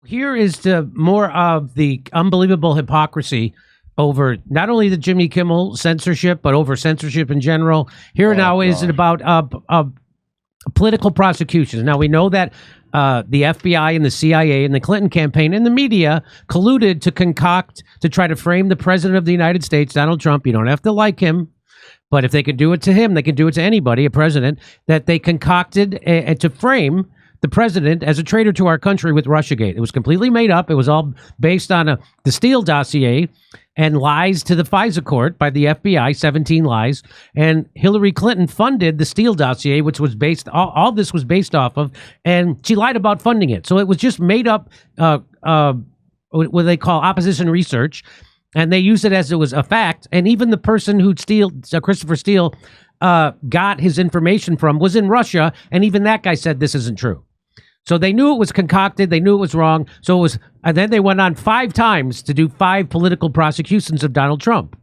Here is the more of the unbelievable hypocrisy over not only the Jimmy Kimmel censorship, but over censorship in general. Here now is it about political prosecutions. Now, we know that the FBI and the CIA and the Clinton campaign and the media colluded to concoct, to try to frame the president of the United States, Donald Trump. You don't have to like him, but if they could do it to him, they can do it to anybody, a president, that they concocted to frame the president as a traitor to our country with Russiagate. It was completely made up. It was all based on the Steele dossier and lies to the FISA court by the FBI, 17 lies. And Hillary Clinton funded the Steele dossier, which was based, all this was based off of, and she lied about funding it. So it was just made up, what they call opposition research, and they used it as it was a fact. And even the person who Christopher Steele, got his information from was in Russia, and even that guy said this isn't true. So they knew it was concocted. They knew it was wrong. So it was, and then they went on 5 times to do 5 political prosecutions of Donald Trump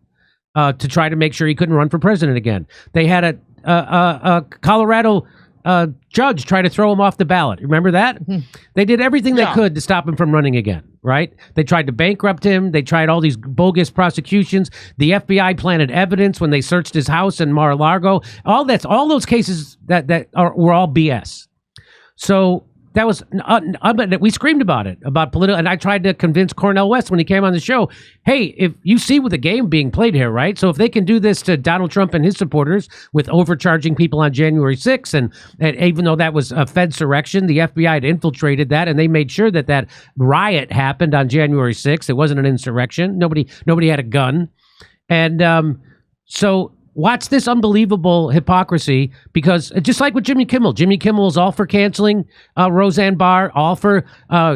to try to make sure he couldn't run for president again. They had a Colorado judge try to throw him off the ballot. Remember that? They did everything they could to stop him from running again, right? They tried to bankrupt him. They tried all these bogus prosecutions. The FBI planted evidence when they searched his house in Mar-a-Lago. All those cases were all BS. So that was, we screamed about it, about political, and I tried to convince Cornel West when he came on the show, hey, if you see with the game being played here, right? So if they can do this to Donald Trump and his supporters with overcharging people on January 6th, and even though that was a Fedsurrection, the FBI had infiltrated that, and they made sure that riot happened on January 6th. It wasn't an insurrection. Nobody had a gun. And so watch this unbelievable hypocrisy, because just like with Jimmy Kimmel is all for canceling Roseanne Barr, all for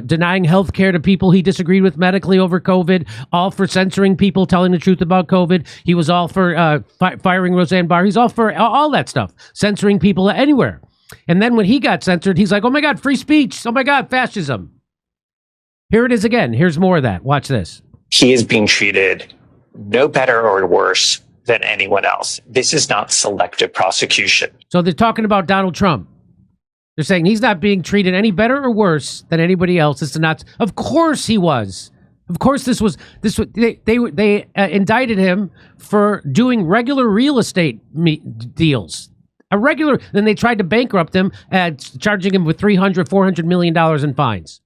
denying health care to people he disagreed with medically over COVID, all for censoring people telling the truth about COVID. He was all for firing Roseanne Barr. He's all for all that stuff, censoring people anywhere. And then when he got censored, he's like, oh my God, free speech. Oh my God, fascism. Here it is again. Here's more of that. Watch this. He is being treated no better or worse than anyone else. This is not selective prosecution. So they're talking about Donald Trump. They're saying he's not being treated any better or worse than anybody else. It's not. Of course he was. Of course this was. They indicted him for doing regular real estate deals. Then they tried to bankrupt him, charging him with $400 million in fines.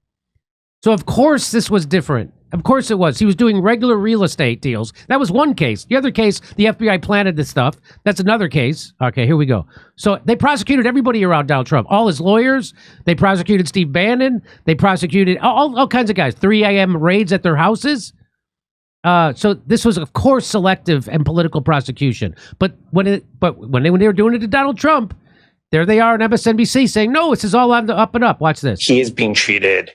So of course this was different. Of course it was. He was doing regular real estate deals. That was one case. The other case, the FBI planted this stuff. That's another case. Okay, here we go. So they prosecuted everybody around Donald Trump. All his lawyers. They prosecuted Steve Bannon. They prosecuted all kinds of guys. 3 a.m. raids at their houses. So this was, of course, selective and political prosecution. But when they were doing it to Donald Trump, there they are on MSNBC saying, no, this is all on the up and up. Watch this. He is being treated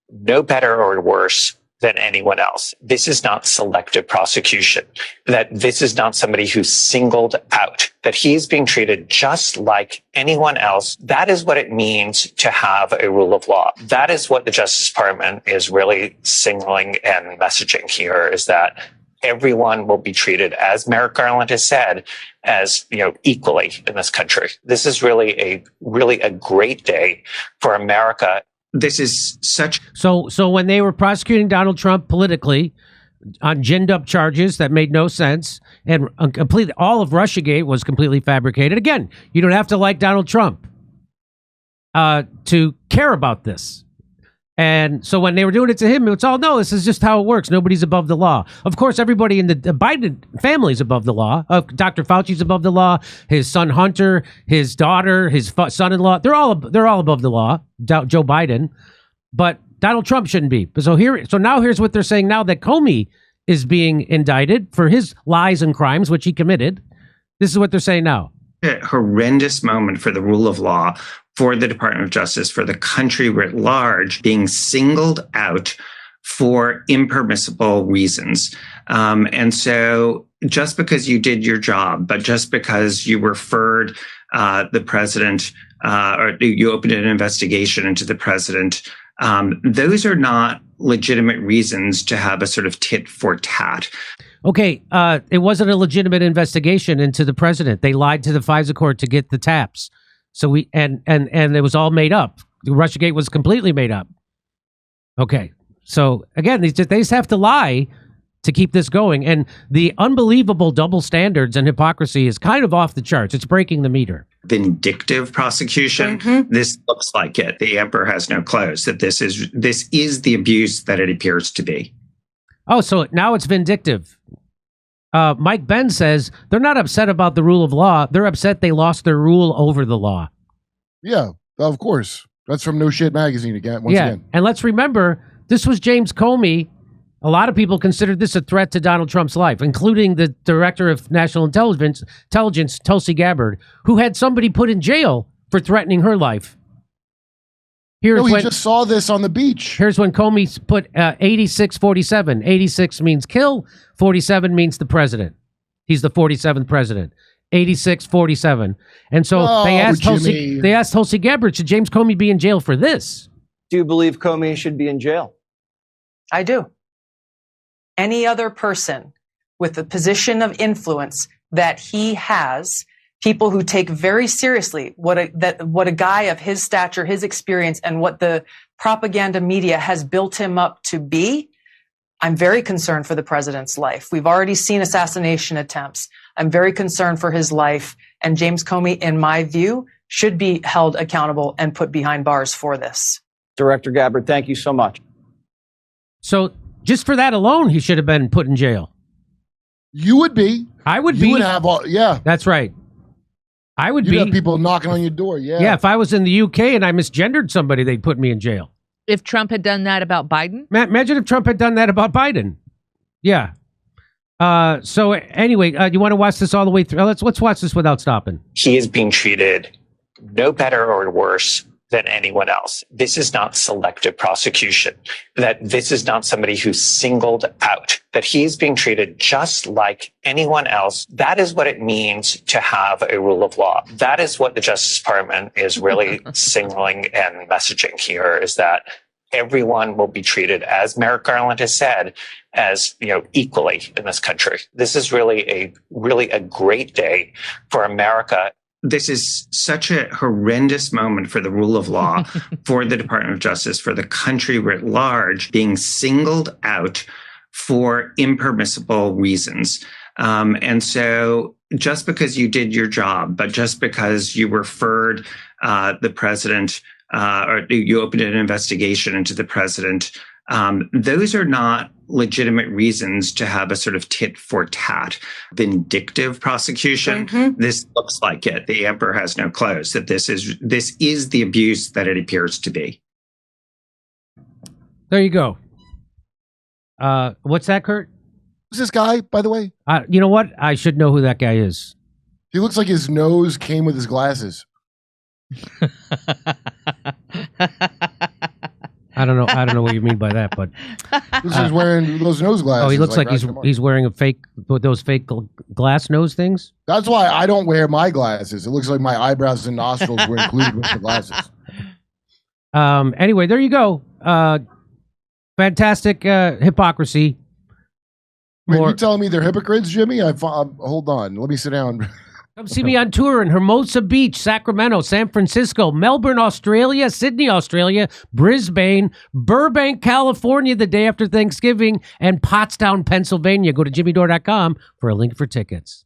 no better or worse than anyone else. This is not selective prosecution. That this is not somebody who's singled out. That he is being treated just like anyone else. That is what it means to have a rule of law. That is what the Justice Department is really signaling and messaging here, is that everyone will be treated, as Merrick Garland has said, as, equally in this country. This is really a great day for America. This is such. So when they were prosecuting Donald Trump politically on ginned up charges that made no sense, and completely, all of Russiagate was completely fabricated. Again, you don't have to like Donald Trump to care about this. And so when they were doing it to him, it's all, no, this is just how it works. Nobody's above the law. Of course, everybody in the Biden family is above the law. Dr. Fauci's above the law. His son Hunter, his daughter, his son-in-law, they're all above the law. Joe Biden, but Donald Trump shouldn't be. So now here's what they're saying now, that Comey is being indicted for his lies and crimes, which he committed. This is what they're saying now. A horrendous moment for the rule of law, for the Department of Justice, for the country writ large, being singled out for impermissible reasons. And so just because you did your job, but just because you referred the president, or you opened an investigation into the president, those are not legitimate reasons to have a sort of tit for tat. Okay, it wasn't a legitimate investigation into the president. They lied to the FISA court to get the taps. So and it was all made up. Russiagate was completely made up. Okay. So again, they just have to lie to keep this going. And the unbelievable double standards and hypocrisy is kind of off the charts. It's breaking the meter. Vindictive prosecution. This looks like it. The emperor has no clothes. That this is the abuse that it appears to be. Oh, so now it's vindictive. Mike Ben says they're not upset about the rule of law. They're upset they lost their rule over the law. Yeah, of course. That's from No Shit Magazine again. Once again. And let's remember, this was James Comey. A lot of people considered this a threat to Donald Trump's life, including the director of national intelligence, Tulsi Gabbard, who had somebody put in jail for threatening her life. He just saw this on the beach. Here's when Comey put 86-47. 86 means kill. 47 means the president. He's the 47th president. 86-47. And so they asked Tulsi Gabbard, should James Comey be in jail for this? Do you believe Comey should be in jail? I do. Any other person with the position of influence that he has, people who take very seriously what a guy of his stature, his experience, and what the propaganda media has built him up to be, I'm very concerned for the president's life. We've already seen assassination attempts. I'm very concerned for his life. And James Comey, in my view, should be held accountable and put behind bars for this. Director Gabbard, thank you so much. So just for that alone, he should have been put in jail. You would be. I would be. You would have all, yeah. That's right. I would You'd have people knocking on your door, yeah. Yeah, if I was in the UK and I misgendered somebody, they'd put me in jail. If Trump had done that about Biden? Imagine if Trump had done that about Biden. Yeah. So anyway, you want to watch this all the way through? Let's watch this without stopping. He is being treated no better or worse than anyone else. This is not selective prosecution. That this is not somebody who's singled out. That he is being treated just like anyone else. That is what it means to have a rule of law. That is what the Justice Department is really signaling and messaging here, is that everyone will be treated, as Merrick Garland has said, as, equally in this country. This is really a great day for America. This is such a horrendous moment for the rule of law, for the Department of Justice, for the country writ large, being singled out for impermissible reasons. And so just because you did your job, but just because you referred the president or you opened an investigation into the president, those are not legitimate reasons to have a sort of tit for tat vindictive prosecution. This looks like it. The emperor has no clothes. That this is the abuse that it appears to be. There you go. What's that, Kurt? Who's this guy, by the way? You know what? I should know who that guy is. He looks like his nose came with his glasses. I don't know what you mean by that, but he's wearing those nose glasses. Oh, he looks like he's wearing those fake glass nose things. That's why I don't wear my glasses. It looks like my eyebrows and nostrils were included with the glasses. Anyway, there you go. Fantastic hypocrisy. Wait, you telling me they're hypocrites, Jimmy? Hold on. Let me sit down. Come see me on tour in Hermosa Beach, Sacramento, San Francisco, Melbourne, Australia, Sydney, Australia, Brisbane, Burbank, California the day after Thanksgiving, and Pottstown, Pennsylvania. Go to jimmydore.com for a link for tickets.